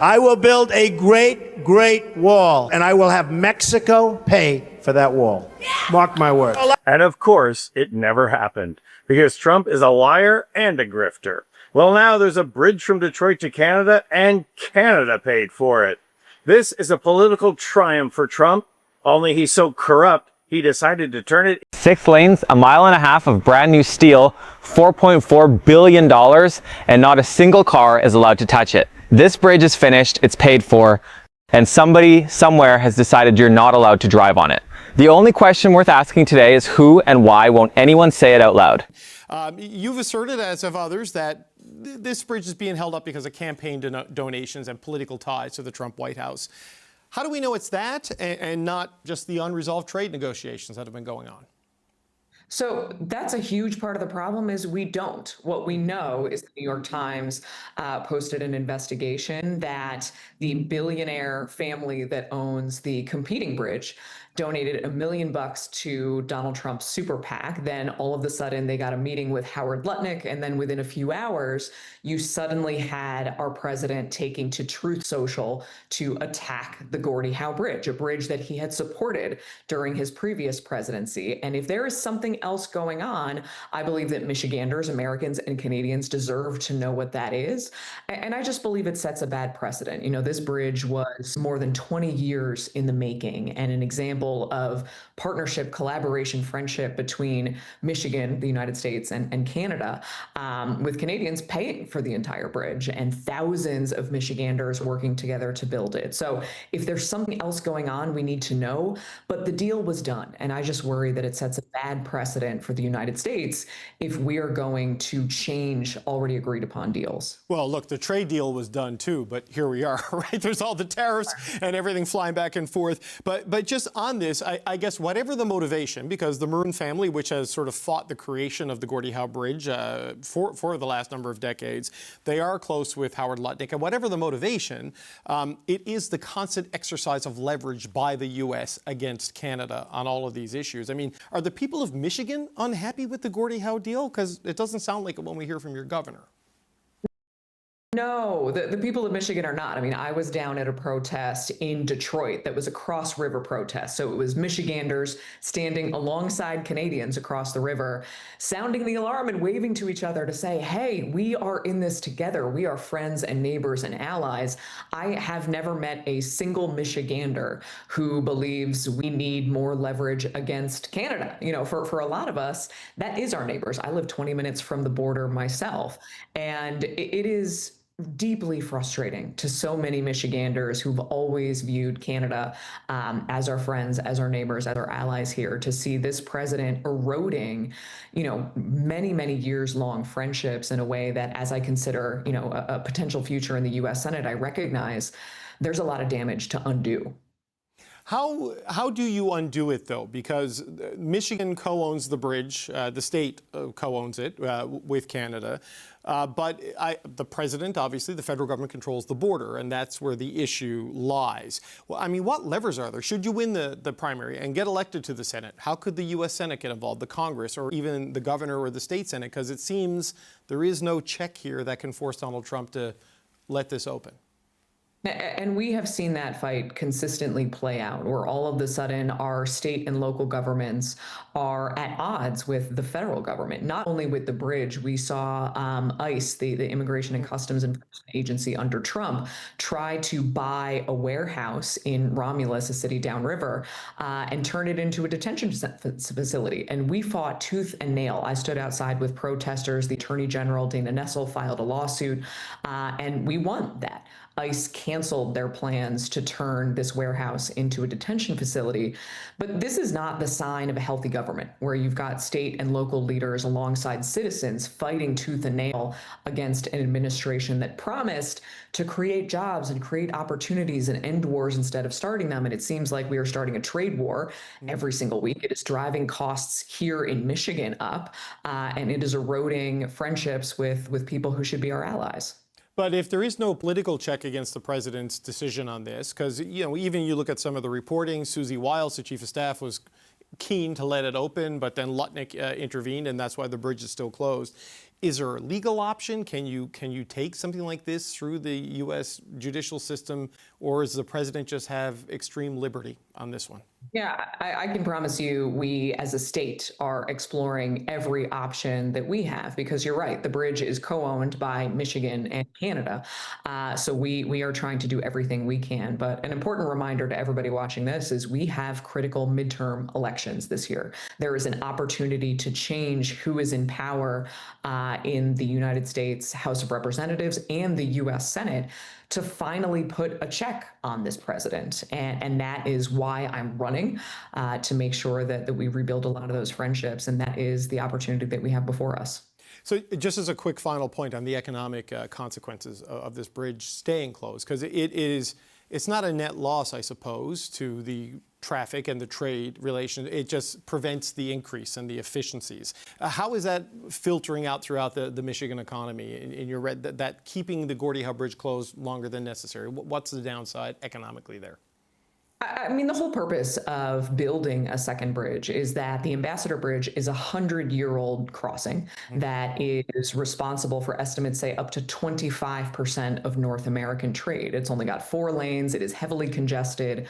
I will build a great, great wall, and I will have Mexico pay for that wall. Mark my words. And of course, it never happened, because Trump is a liar and a grifter. Well, now there's a bridge from Detroit to Canada, and Canada paid for it. This is a political triumph for Trump, only he's so corrupt, he decided to turn it 6 lanes, a mile and a half of brand new steel, $4.4 billion, and not a single car is allowed to touch it. This bridge is finished, it's paid for, and somebody somewhere has decided you're not allowed to drive on it. The only question worth asking today is who and why won't anyone say it out loud? You've asserted, as have others, that this bridge is being held up because of campaign donations and political ties to the Trump White House. How do we know it's that and not just the unresolved trade negotiations that have been going on? So that's a huge part of the problem is we don't. What we know is the New York Times posted an investigation that the billionaire family that owns the competing bridge donated $1 million to Donald Trump's super PAC. Then all of a sudden they got a meeting with Howard Lutnick. And then within a few hours, you suddenly had our president taking to Truth Social to attack the Gordie Howe Bridge, a bridge that he had supported during his previous presidency. And if there is something else going on, I believe that Michiganders, Americans, and Canadians deserve to know what that is. And I just believe it sets a bad precedent. You know, this bridge was more than 20 years in the making and an example of partnership, collaboration, friendship between Michigan, the United States, and Canada, with Canadians paying for the entire bridge and thousands of Michiganders working together to build it. So if there's something else going on, we need to know, but the deal was done. And I just worry that it sets a bad precedent for the United States if we are going to change already agreed upon deals. Well, look, the trade deal was done too, but here we are, right? There's all the tariffs and everything flying back and forth. But just on this, I guess whatever the motivation, because the Maroon family, which has sort of fought the creation of the Gordie Howe Bridge for the last number of decades, they are close with Howard Lutnick. And whatever the motivation, it is the constant exercise of leverage by the U.S. against Canada on all of these issues. I mean, are the people of Michigan unhappy with the Gordie Howe deal? Because it doesn't sound like it when we hear from your governor. No, the people of Michigan are not. I mean, I was down at a protest in Detroit that was a cross-river protest. So it was Michiganders standing alongside Canadians across the river, sounding the alarm and waving to each other to say, hey, we are in this together. We are friends and neighbors and allies. I have never met a single Michigander who believes we need more leverage against Canada. You know, for a lot of us, that is our neighbors. I live 20 minutes from the border myself, and it is deeply frustrating to so many Michiganders who've always viewed Canada as our friends, as our neighbors, as our allies here, to see this president eroding, you know, many, many years long friendships in a way that, as I consider, you know, a potential future in the U.S. Senate, I recognize there's a lot of damage to undo. How do you undo it, though? Because Michigan co-owns the bridge, the state co-owns it with Canada, but the president, obviously, the federal government controls the border, and that's where the issue lies. Well, I mean, what levers are there? Should you win the primary and get elected to the Senate, how could the U.S. Senate get involved, the Congress, or even the governor or the state Senate? Because it seems there is no check here that can force Donald Trump to let this open. And we have seen that fight consistently play out, where all of a sudden our state and local governments are at odds with the federal government. Not only with the bridge, we saw ICE, the Immigration and Customs Enforcement Agency under Trump, try to buy a warehouse in Romulus, a city downriver, and turn it into a detention facility. And we fought tooth and nail. I stood outside with protesters. The Attorney General, Dana Nessel, filed a lawsuit, and we won that. ICE canceled their plans to turn this warehouse into a detention facility. But this is not the sign of a healthy government, where you've got state and local leaders alongside citizens fighting tooth and nail against an administration that promised to create jobs and create opportunities and end wars instead of starting them. And it seems like we are starting a trade war every single week. It is driving costs here in Michigan up, and it is eroding friendships with people who should be our allies. But if there is no political check against the president's decision on this, because, you know, even you look at some of the reporting, Susie Wiles, the chief of staff, was keen to let it open, but then Lutnick intervened, and that's why the bridge is still closed. Is there a legal option? Can you take something like this through the U.S. judicial system, or does the president just have extreme liberty on this one? Yeah, I can promise you we as a state are exploring every option that we have, because you're right, the bridge is co-owned by Michigan and Canada. So we are trying to do everything we can. But an important reminder to everybody watching this is we have critical midterm elections this year. There is an opportunity to change who is in power in the United States House of Representatives and the U.S. Senate, to finally put a check on this president. And that is why I'm running, to make sure that we rebuild a lot of those friendships. And that is the opportunity that we have before us. So just as a quick final point on the economic consequences of this bridge staying closed, because it's not a net loss, I suppose, to the traffic and the trade relation. It just prevents the increase and the efficiencies. How is that filtering out throughout the Michigan economy in your red, that keeping the Gordie Howe Bridge closed longer than necessary? What's the downside economically there? I mean, the whole purpose of building a second bridge is that the Ambassador Bridge is a 100-year-old crossing that is responsible for estimates say up to 25% of North American trade. It's only got 4 lanes. It is heavily congested.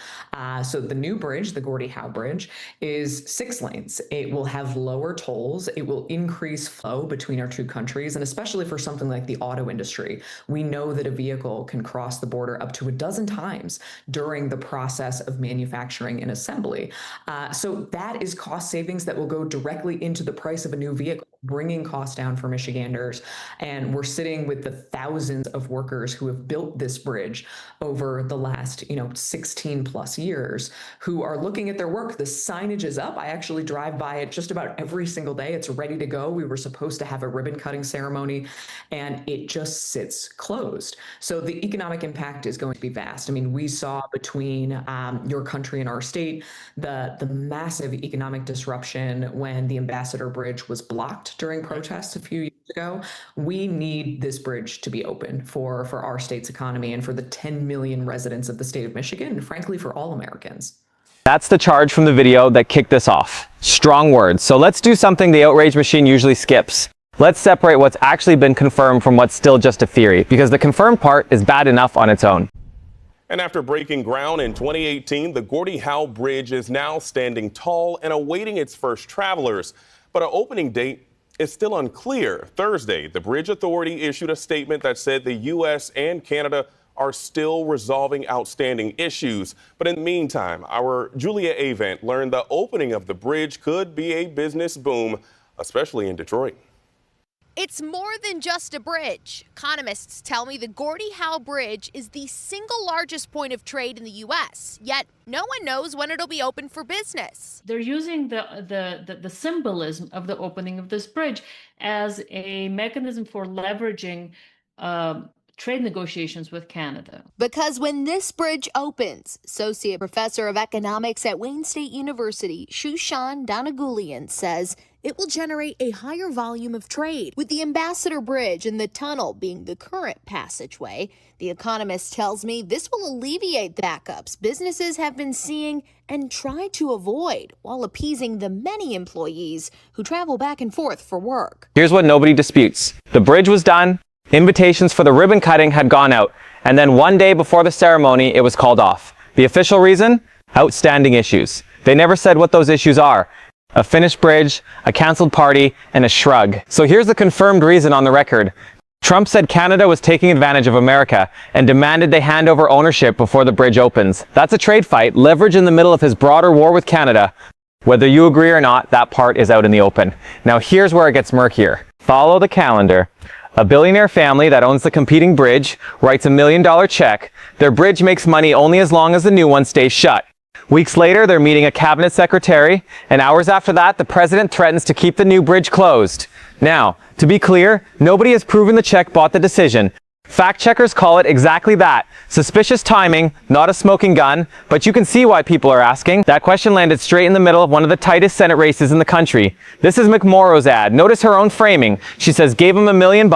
So the new bridge, the Gordie Howe Bridge, is 6 lanes. It will have lower tolls. It will increase flow between our two countries. And especially for something like the auto industry, we know that a vehicle can cross the border up to a dozen times during the process of manufacturing and assembly. So that is cost savings that will go directly into the price of a new vehicle, bringing costs down for Michiganders. And we're sitting with the thousands of workers who have built this bridge over the last, 16 plus years, who are looking at their work. The signage is up. I actually drive by it just about every single day. It's ready to go. We were supposed to have a ribbon cutting ceremony, and it just sits closed. So the economic impact is going to be vast. I mean, we saw between your country and our state the massive economic disruption when the Ambassador Bridge was blocked during protests a few years ago. We need this bridge to be open for our state's economy and for the 10 million residents of the state of Michigan, and frankly, for all Americans. That's the charge from the video that kicked this off. Strong words. So let's do something the outrage machine usually skips. Let's separate what's actually been confirmed from what's still just a theory, because the confirmed part is bad enough on its own. And after breaking ground in 2018, the Gordie Howe Bridge is now standing tall and awaiting its first travelers. But an opening date is still unclear. Thursday, the Bridge Authority issued a statement that said the U.S. and Canada are still resolving outstanding issues. But in the meantime, our Julia Avant learned the opening of the bridge could be a business boom, especially in Detroit. It's more than just a bridge. Economists tell me the Gordie Howe Bridge is the single largest point of trade in the U.S., yet no one knows when it'll be open for business. They're using the symbolism of the opening of this bridge as a mechanism for leveraging trade negotiations with Canada. Because when this bridge opens, Associate Professor of Economics at Wayne State University, Shushan Donagulian, says it will generate a higher volume of trade. With the Ambassador Bridge and the tunnel being the current passageway, the economist tells me this will alleviate the backups businesses have been seeing and try to avoid while appeasing the many employees who travel back and forth for work. Here's what nobody disputes. The bridge was done. Invitations for the ribbon cutting had gone out, and then one day before the ceremony, it was called off. The official reason? Outstanding issues. They never said what those issues are. A finished bridge, a canceled party, and a shrug. So here's the confirmed reason on the record. Trump said Canada was taking advantage of America and demanded they hand over ownership before the bridge opens. That's a trade fight, leverage in the middle of his broader war with Canada. Whether you agree or not, that part is out in the open. Now here's where it gets murkier. Follow the calendar. A billionaire family that owns the competing bridge writes $1 million check. Their bridge makes money only as long as the new one stays shut. Weeks later, they're meeting a cabinet secretary, and hours after that, the president threatens to keep the new bridge closed. Now, to be clear, nobody has proven the check bought the decision. Fact checkers call it exactly that. Suspicious timing, not a smoking gun, but you can see why people are asking. That question landed straight in the middle of one of the tightest Senate races in the country. This is McMorrow's ad. Notice her own framing. She says, gave him $1 million.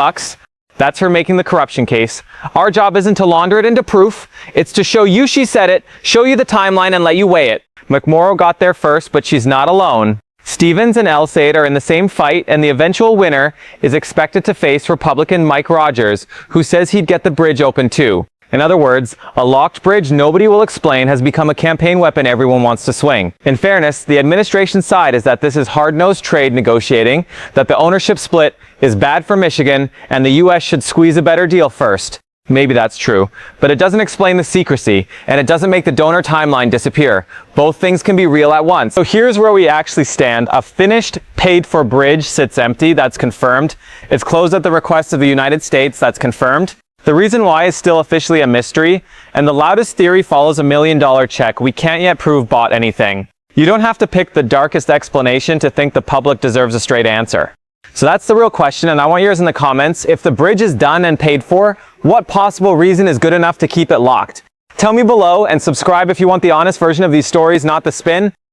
That's her making the corruption case. Our job isn't to launder it into proof. It's to show you she said it, show you the timeline, and let you weigh it. McMorrow got there first, but she's not alone. Stevens and Elsaid are in the same fight, and the eventual winner is expected to face Republican Mike Rogers, who says he'd get the bridge open too. In other words, a locked bridge nobody will explain has become a campaign weapon everyone wants to swing. In fairness, the administration side is that this is hard-nosed trade negotiating, that the ownership split is bad for Michigan, and the U.S. should squeeze a better deal first. Maybe that's true, but it doesn't explain the secrecy, and it doesn't make the donor timeline disappear. Both things can be real at once. So here's where we actually stand. A finished, paid-for bridge sits empty, that's confirmed. It's closed at the request of the United States, that's confirmed. The reason why is still officially a mystery, and the loudest theory follows $1 million check we can't yet prove bought anything. You don't have to pick the darkest explanation to think the public deserves a straight answer. So that's the real question, and I want yours in the comments. If the bridge is done and paid for, what possible reason is good enough to keep it locked? Tell me below, and subscribe if you want the honest version of these stories, not the spin.